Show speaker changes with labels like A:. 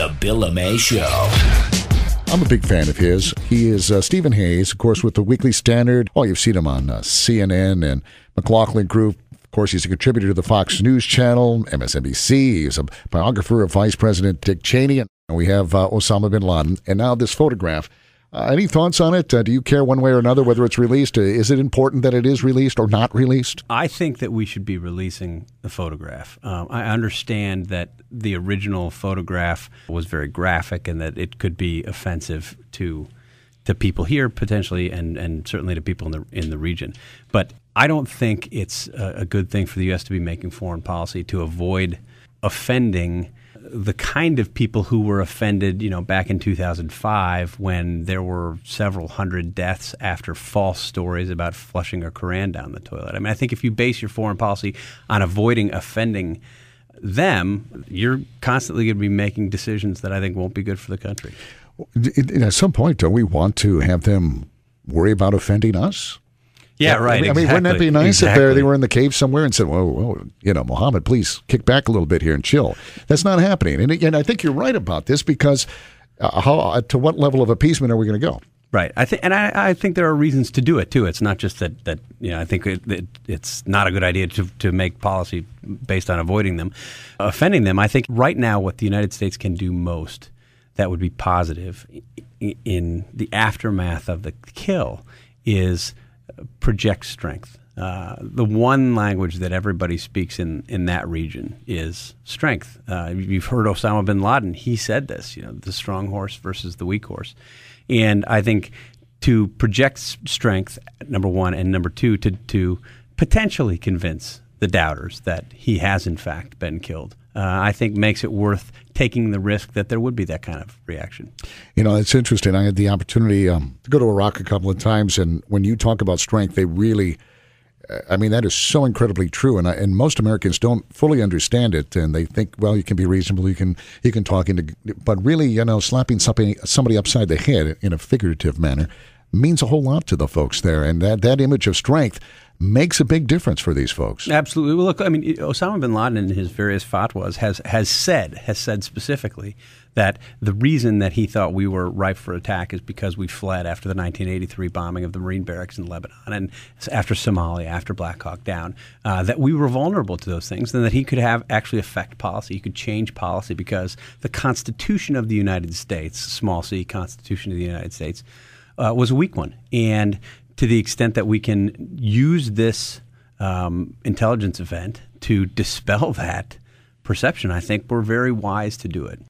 A: The LuMaye Show.
B: I'm a big fan of his. He is Stephen Hayes, of course, with the Weekly Standard. Oh, you've seen him on CNN and McLaughlin Group. Of course, he's a contributor to the Fox News Channel, MSNBC. He's a biographer of Vice President Dick Cheney. And we have Osama Bin Laden. And now this photograph. Any thoughts on it? Do you care one way or another whether it's released? Is it important that it is released or not released?
C: I think that we should be releasing the photograph. I understand that the original photograph was very graphic and that it could be offensive to people here potentially and certainly to people in the region. But I don't think it's a good thing for the U.S. to be making foreign policy to avoid offending the kind of people who were offended, back in 2005 when there were several hundred deaths after false stories about flushing a Koran down the toilet. I mean, I think if you base your foreign policy on avoiding offending them, you're constantly going to be making decisions that I think won't be good for the country.
B: At some point, don't we want to have them worry about offending us?
C: Yeah, right.
B: I mean, wouldn't that be nice if they were in the cave somewhere and said, "Well, Muhammad, please kick back a little bit here and chill." That's not happening. And again, I think you're right about this because to what level of appeasement are we going to go?
C: Right. I think there are reasons to do it too. It's not just that I think it's not a good idea to make policy based on avoiding them, offending them. I think right now what the United States can do most that would be positive in the aftermath of the kill is project strength. The one language that everybody speaks in that region is strength. You've heard Osama Bin Laden. He said this, the strong horse versus the weak horse. And I think to project strength, number one, and number two, to potentially convince the doubters that he has in fact been killed, I think makes it worth taking the risk that there would be that kind of reaction.
B: It's interesting. I had the opportunity to go to Iraq a couple of times, and when you talk about strength, they really, that is so incredibly true, and most Americans don't fully understand it, and they think, well, you can be reasonable, you can talk but really, slapping somebody upside the head in a figurative manner means a whole lot to the folks there, and that image of strength makes a big difference for these folks.
C: Absolutely. Well, look, Osama bin Laden in his various fatwas has said specifically that the reason that he thought we were ripe for attack is because we fled after the 1983 bombing of the Marine barracks in Lebanon and after Somalia, after Black Hawk Down, that we were vulnerable to those things and that he could actually affect policy. He could change policy because the Constitution of the United States, small c, Constitution of the United States, was a weak one. And to the extent that we can use this intelligence event to dispel that perception, I think we're very wise to do it.